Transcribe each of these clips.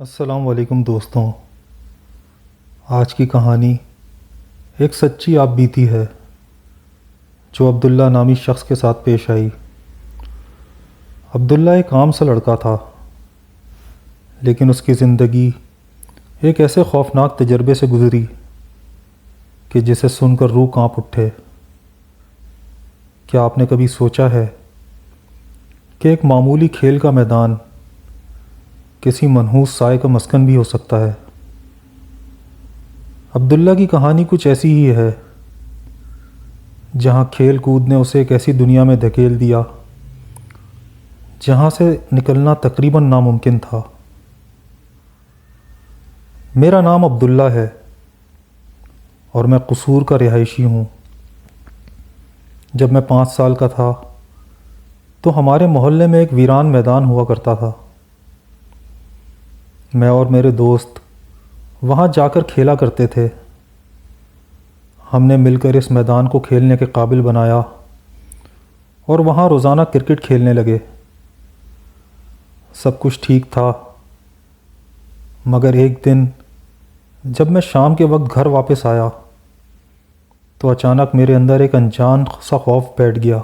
السلام علیکم دوستوں، آج کی کہانی ایک سچی آپ بیتی ہے جو عبداللہ نامی شخص کے ساتھ پیش آئی۔ عبداللہ ایک عام سا لڑکا تھا، لیکن اس کی زندگی ایک ایسے خوفناک تجربے سے گزری کہ جسے سن کر روح کانپ اٹھے۔ کیا آپ نے کبھی سوچا ہے کہ ایک معمولی کھیل کا میدان کسی منحوس سائے کا مسکن بھی ہو سکتا ہے؟ عبداللہ کی کہانی کچھ ایسی ہی ہے، جہاں کھیل کود نے اسے ایک ایسی دنیا میں دھکیل دیا جہاں سے نکلنا تقریباً ناممکن تھا۔ میرا نام عبداللہ ہے اور میں قصور کا رہائشی ہوں۔ جب میں 5 سال کا تھا تو ہمارے محلے میں ایک ویران میدان ہوا کرتا تھا۔ میں اور میرے دوست وہاں جا کر کھیلا کرتے تھے۔ ہم نے مل کر اس میدان کو کھیلنے کے قابل بنایا اور وہاں روزانہ کرکٹ کھیلنے لگے۔ سب کچھ ٹھیک تھا، مگر ایک دن جب میں شام کے وقت گھر واپس آیا تو اچانک میرے اندر ایک انجان سا خوف بیٹھ گیا۔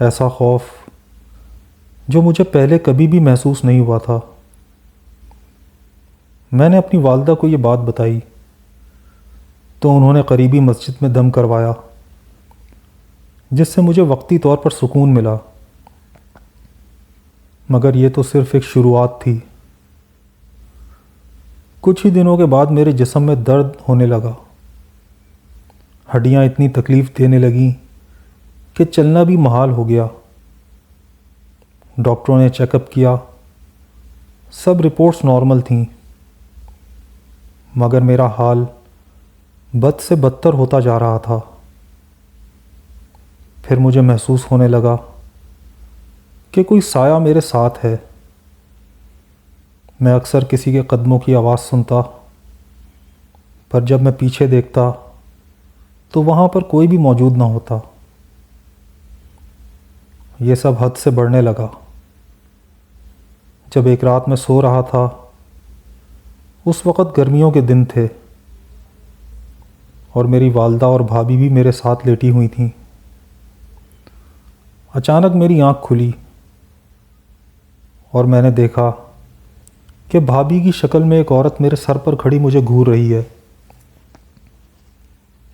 ایسا خوف جو مجھے پہلے کبھی بھی محسوس نہیں ہوا تھا۔ میں نے اپنی والدہ کو یہ بات بتائی تو انہوں نے قریبی مسجد میں دم کروایا، جس سے مجھے وقتی طور پر سکون ملا، مگر یہ تو صرف ایک شروعات تھی۔ کچھ ہی دنوں کے بعد میرے جسم میں درد ہونے لگا، ہڈیاں اتنی تکلیف دینے لگیں کہ چلنا بھی محال ہو گیا۔ ڈاکٹروں نے چیک اپ کیا، سب رپورٹس نارمل تھیں، مگر میرا حال بد سے بدتر ہوتا جا رہا تھا۔ پھر مجھے محسوس ہونے لگا کہ کوئی سایہ میرے ساتھ ہے۔ میں اکثر کسی کے قدموں کی آواز سنتا، پر جب میں پیچھے دیکھتا تو وہاں پر کوئی بھی موجود نہ ہوتا۔ یہ سب حد سے بڑھنے لگا جب ایک رات میں سو رہا تھا۔ اس وقت گرمیوں کے دن تھے اور میری والدہ اور بھابھی بھی میرے ساتھ لیٹی ہوئی تھیں۔ اچانک میری آنکھ کھلی اور میں نے دیکھا کہ بھابھی کی شکل میں ایک عورت میرے سر پر کھڑی مجھے گھور رہی ہے۔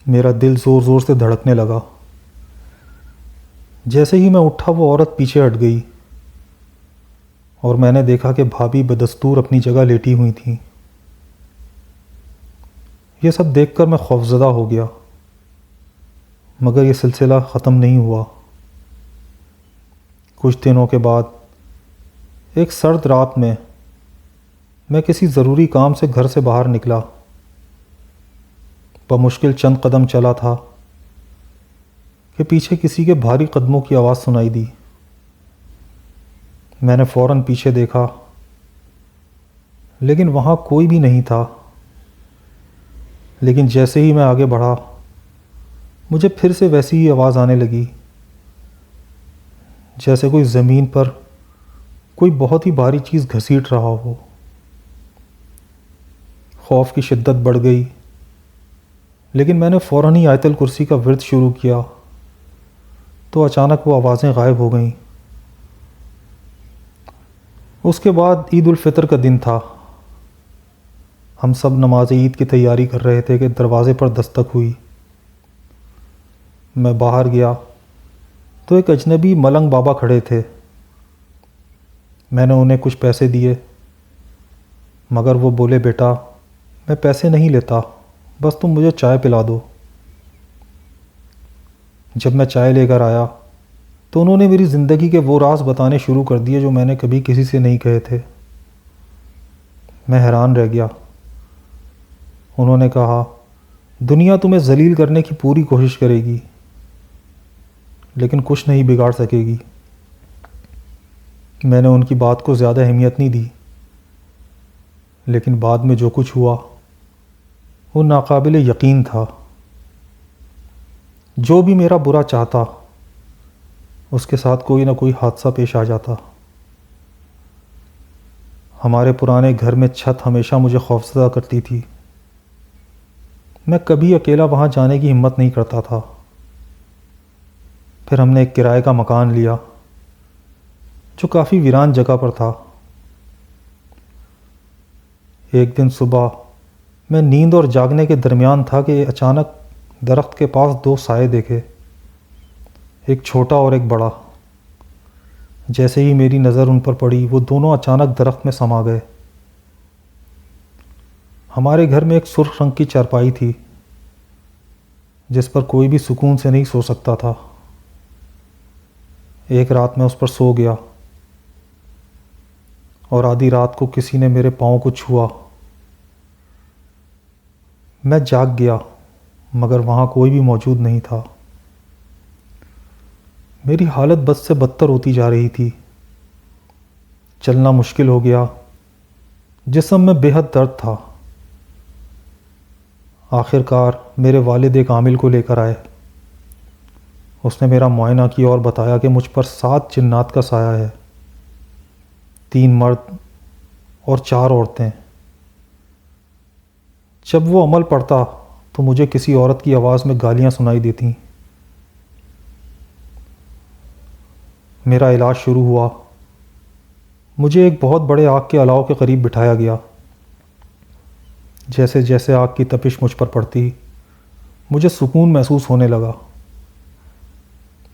میرا دل زور زور سے دھڑکنے لگا۔ جیسے ہی میں اٹھا وہ عورت پیچھے ہٹ گئی اور میں نے دیکھا کہ بھابھی بدستور اپنی جگہ لیٹی ہوئی تھیں۔ یہ سب دیکھ کر میں خوفزدہ ہو گیا، مگر یہ سلسلہ ختم نہیں ہوا۔ کچھ دنوں کے بعد ایک سرد رات میں کسی ضروری کام سے گھر سے باہر نکلا۔ بمشکل چند قدم چلا تھا کہ پیچھے کسی کے بھاری قدموں کی آواز سنائی دی۔ میں نے فوراً پیچھے دیکھا، لیکن وہاں کوئی بھی نہیں تھا۔ لیکن جیسے ہی میں آگے بڑھا، مجھے پھر سے ویسی ہی آواز آنے لگی، جیسے کوئی زمین پر کوئی بہت ہی بھاری چیز گھسیٹ رہا ہو۔ خوف کی شدت بڑھ گئی، لیکن میں نے فوراً ہی آیت الکرسی کا ورد شروع کیا تو اچانک وہ آوازیں غائب ہو گئیں۔ اس کے بعد عید الفطر کا دن تھا۔ ہم سب نماز عید کی تیاری کر رہے تھے کہ دروازے پر دستک ہوئی۔ میں باہر گیا تو ایک اجنبی ملنگ بابا کھڑے تھے۔ میں نے انہیں کچھ پیسے دیے، مگر وہ بولے، بیٹا میں پیسے نہیں لیتا، بس تم مجھے چائے پلا دو۔ جب میں چائے لے کر آیا تو انہوں نے میری زندگی کے وہ راز بتانے شروع کر دیے جو میں نے کبھی کسی سے نہیں کہے تھے۔ میں حیران رہ گیا۔ انہوں نے کہا، دنیا تمہیں ذلیل کرنے کی پوری کوشش کرے گی، لیکن کچھ نہیں بگاڑ سکے گی۔ میں نے ان کی بات کو زیادہ اہمیت نہیں دی، لیکن بعد میں جو کچھ ہوا وہ ناقابل یقین تھا۔ جو بھی میرا برا چاہتا، اس کے ساتھ کوئی نہ کوئی حادثہ پیش آ جاتا۔ ہمارے پرانے گھر میں چھت ہمیشہ مجھے خوفزدہ کرتی تھی۔ میں کبھی اکیلا وہاں جانے کی ہمت نہیں کرتا تھا۔ پھر ہم نے ایک کرائے کا مکان لیا جو کافی ویران جگہ پر تھا۔ ایک دن صبح میں نیند اور جاگنے کے درمیان تھا کہ اچانک درخت کے پاس دو سائے دیکھے، ایک چھوٹا اور ایک بڑا۔ جیسے ہی میری نظر ان پر پڑی وہ دونوں اچانک درخت میں سما گئے۔ ہمارے گھر میں ایک سرخ رنگ کی چارپائی تھی جس پر کوئی بھی سکون سے نہیں سو سکتا تھا۔ ایک رات میں اس پر سو گیا اور آدھی رات کو کسی نے میرے پاؤں کو چھوا۔ میں جاگ گیا مگر وہاں کوئی بھی موجود نہیں تھا۔ میری حالت بد سے بدتر ہوتی جا رہی تھی۔ چلنا مشکل ہو گیا، جسم میں بے حد درد تھا۔ آخر کار میرے والد ایک عامل کو لے کر آئے۔ اس نے میرا معائنہ کیا اور بتایا کہ مجھ پر 7 جنات کا سایہ ہے، 3 مرد اور 4 عورتیں۔ جب وہ عمل پڑتا تو مجھے کسی عورت کی آواز میں گالیاں سنائی دیتیں۔ میرا علاج شروع ہوا۔ مجھے ایک بہت بڑے آگ کے الاؤ کے قریب بٹھایا گیا۔ جیسے جیسے آگ کی تپش مجھ پر پڑتی مجھے سکون محسوس ہونے لگا۔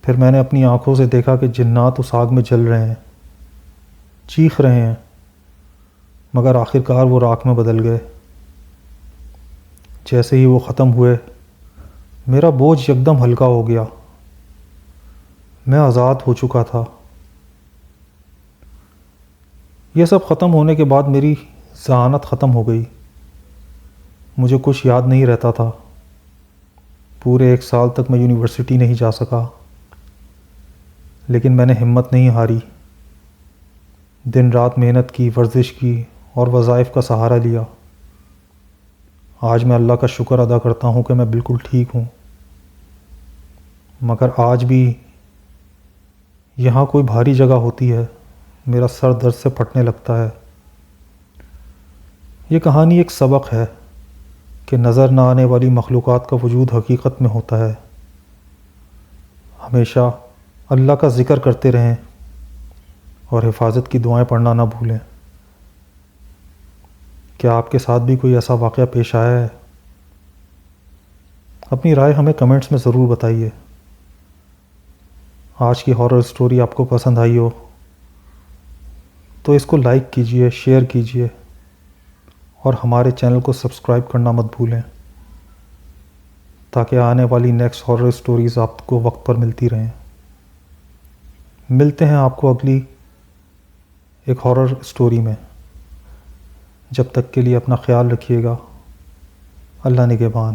پھر میں نے اپنی آنکھوں سے دیکھا کہ جنات اس آگ میں جل رہے ہیں، چیخ رہے ہیں، مگر آخر کار وہ راکھ میں بدل گئے۔ جیسے ہی وہ ختم ہوئے میرا بوجھ یکدم ہلکا ہو گیا۔ میں آزاد ہو چکا تھا۔ یہ سب ختم ہونے کے بعد میری ذہانت ختم ہو گئی۔ مجھے کچھ یاد نہیں رہتا تھا۔ پورے 1 سال تک میں یونیورسٹی نہیں جا سکا، لیکن میں نے ہمت نہیں ہاری۔ دن رات محنت کی، ورزش کی اور وظائف کا سہارا لیا۔ آج میں اللہ کا شکر ادا کرتا ہوں کہ میں بالکل ٹھیک ہوں، مگر آج بھی یہاں کوئی بھاری جگہ ہوتی ہے، میرا سر درد سے پھٹنے لگتا ہے۔ یہ کہانی ایک سبق ہے کہ نظر نہ آنے والی مخلوقات کا وجود حقیقت میں ہوتا ہے۔ ہمیشہ اللہ کا ذکر کرتے رہیں اور حفاظت کی دعائیں پڑھنا نہ بھولیں۔ کیا آپ کے ساتھ بھی کوئی ایسا واقعہ پیش آیا ہے؟ اپنی رائے ہمیں کمنٹس میں ضرور بتائیے۔ آج کی ہارر سٹوری آپ کو پسند آئی ہو تو اس کو لائک کیجئے، شیئر کیجئے اور ہمارے چینل کو سبسکرائب کرنا مت بھولیں تاکہ آنے والی نیکسٹ ہارر سٹوریز آپ کو وقت پر ملتی رہیں۔ ملتے ہیں آپ کو اگلی ایک ہارر سٹوری میں۔ جب تک کے لیے اپنا خیال رکھیے گا۔ اللہ نگہبان۔